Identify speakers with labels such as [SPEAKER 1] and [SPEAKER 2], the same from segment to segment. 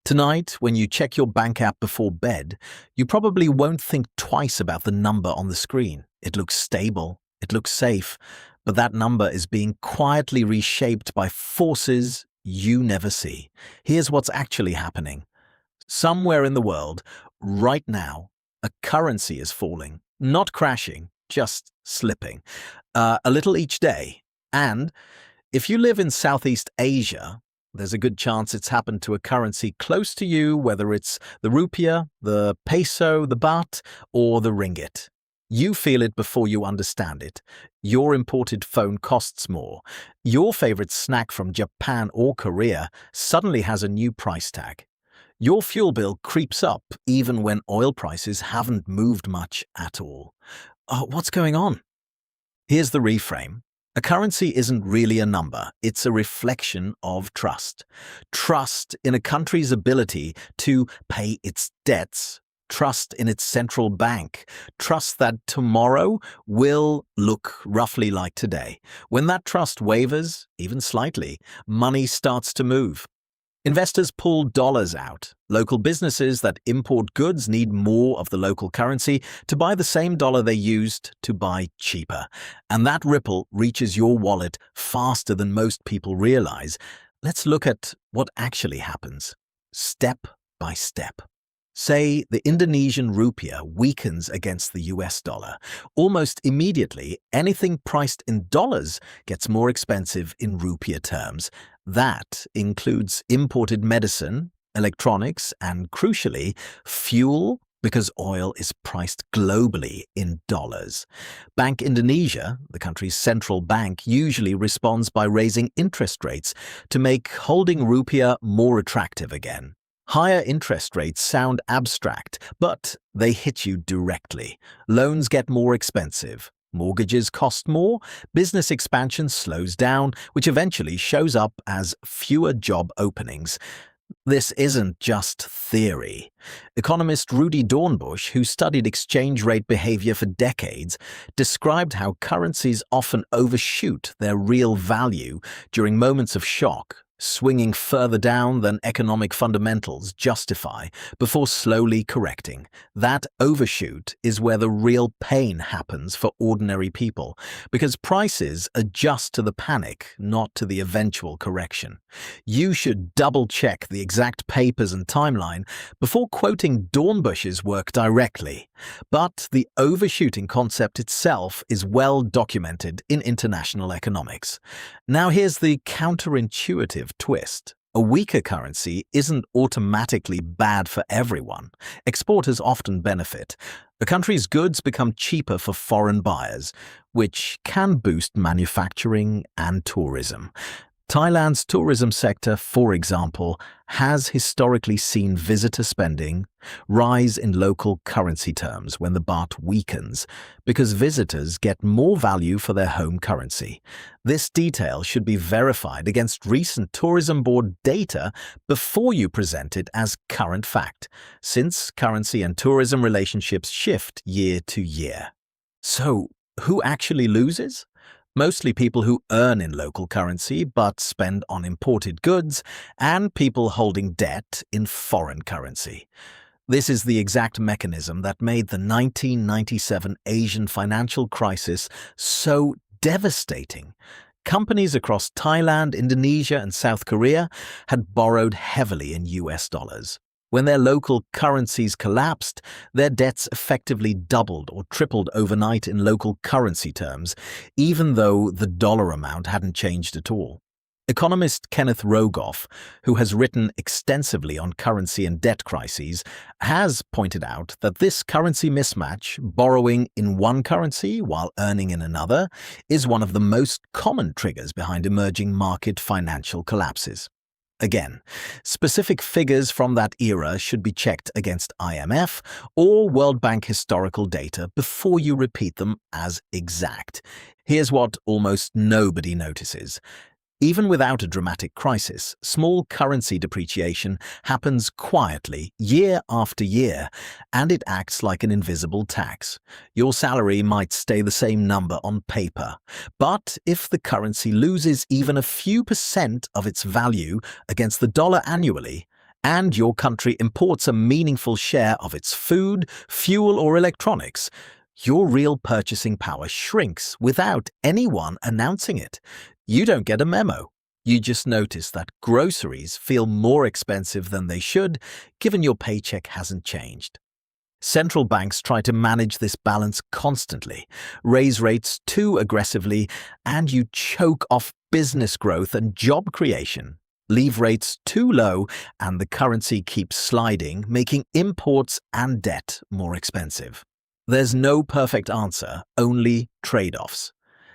[SPEAKER 1] Tonight, when you check your bank app before bed, you probably won't think twice about the number on the screen. It looks stable, it looks safe, but that number is being quietly reshaped by forces you never see. Here's what's actually happening. Somewhere in the world, right now, a currency is falling, not crashing, just slipping, a little each day. And if you live in Southeast Asia, there's a good chance it's happened to a currency close to you, whether it's the rupiah, the peso, the baht, or the ringgit. You feel it before you understand it. Your imported phone costs more. Your favorite snack from Japan or Korea suddenly has a new price tag. Your fuel bill creeps up even when oil prices haven't moved much at all. What's going on? Here's the reframe. A currency isn't really a number, it's a reflection of trust. Trust in a country's ability to pay its debts, trust in its central bank, trust that tomorrow will look roughly like today. When that trust wavers, even slightly, money starts to move. Investors pull dollars out. Local businesses that import goods need more of the local currency to buy the same dollar they used to buy cheaper. And that ripple reaches your wallet faster than most people realize. Let's look at what actually happens, step by step. Say the Indonesian rupiah weakens against the US dollar. Almost immediately, anything priced in dollars gets more expensive in rupiah terms. That includes imported medicine, electronics, and crucially, fuel, because oil is priced globally in dollars. Bank Indonesia, the country's central bank, usually responds by raising interest rates to make holding rupiah more attractive again. Higher interest rates sound abstract, but they hit you directly. Loans get more expensive. Mortgages cost more, business expansion slows down, which eventually shows up as fewer job openings. This isn't just theory. Economist Rudi Dornbusch, who studied exchange rate behavior for decades, described how currencies often overshoot their real value during moments of shock, swinging further down than economic fundamentals justify before slowly correcting. That overshoot is where the real pain happens for ordinary people, because prices adjust to the panic, not to the eventual correction. You should double-check the exact papers and timeline before quoting Dornbusch's work directly. But the overshooting concept itself is well documented in international economics. Now here's the counterintuitive twist. A weaker currency isn't automatically bad for everyone. Exporters often benefit. A country's goods become cheaper for foreign buyers, which can boost manufacturing and tourism. Thailand's tourism sector, for example, has historically seen visitor spending rise in local currency terms when the baht weakens, because visitors get more value for their home currency. This detail should be verified against recent tourism board data before you present it as current fact, since currency and tourism relationships shift year to year. So, who actually loses? Mostly people who earn in local currency but spend on imported goods, and people holding debt in foreign currency. This is the exact mechanism that made the 1997 Asian financial crisis so devastating. Companies across Thailand, Indonesia, and South Korea had borrowed heavily in US dollars. When their local currencies collapsed, their debts effectively doubled or tripled overnight in local currency terms, even though the dollar amount hadn't changed at all. Economist Kenneth Rogoff, who has written extensively on currency and debt crises, has pointed out that this currency mismatch, borrowing in one currency while earning in another, is one of the most common triggers behind emerging market financial collapses. Again, specific figures from that era should be checked against IMF or World Bank historical data before you repeat them as exact. Here's what almost nobody notices. Even without a dramatic crisis, small currency depreciation happens quietly year after year, and it acts like an invisible tax. Your salary might stay the same number on paper, but if the currency loses even a few % of its value against the dollar annually, and your country imports a meaningful share of its food, fuel, or electronics, your real purchasing power shrinks without anyone announcing it. You don't get a memo. You just notice that groceries feel more expensive than they should, given your paycheck hasn't changed. Central banks try to manage this balance constantly, raise rates too aggressively, and you choke off business growth and job creation. Leave rates too low, and the currency keeps sliding, making imports and debt more expensive. There's no perfect answer, only trade-offs.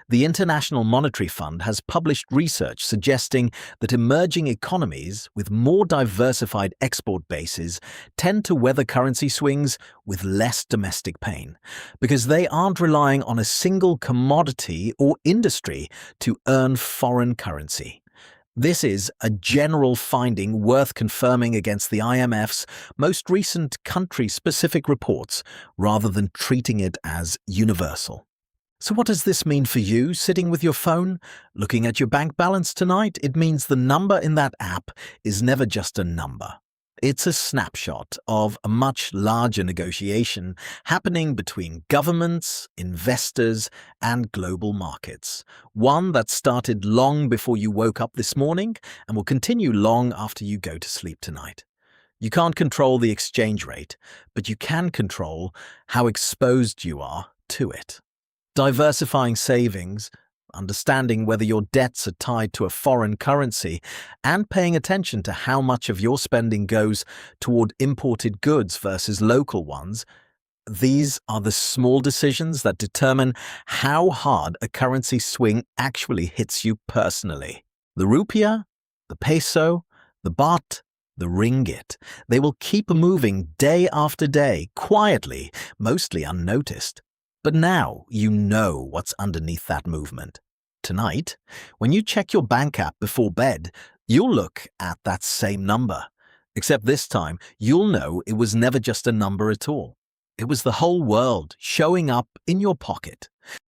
[SPEAKER 1] The International Monetary Fund has published research suggesting that emerging economies with more diversified export bases tend to weather currency swings with less domestic pain, because they aren't relying on a single commodity or industry to earn foreign currency. This is a general finding worth confirming against the IMF's most recent country-specific reports, rather than treating it as universal. So what does this mean for you sitting with your phone, looking at your bank balance tonight? It means the number in that app is never just a number. It's a snapshot of a much larger negotiation happening between governments, investors, and global markets. One that started long before you woke up this morning and will continue long after you go to sleep tonight. You can't control the exchange rate, but you can control how exposed you are to it. Diversifying savings, understanding whether your debts are tied to a foreign currency, and paying attention to how much of your spending goes toward imported goods versus local ones, these are the small decisions that determine how hard a currency swing actually hits you personally. The rupiah, the peso, the baht, the ringgit, they will keep moving day after day, quietly, mostly unnoticed. But now you know what's underneath that movement. Tonight, when you check your bank app before bed, you'll look at that same number. Except this time, you'll know it was never just a number at all. It was the whole world showing up in your pocket.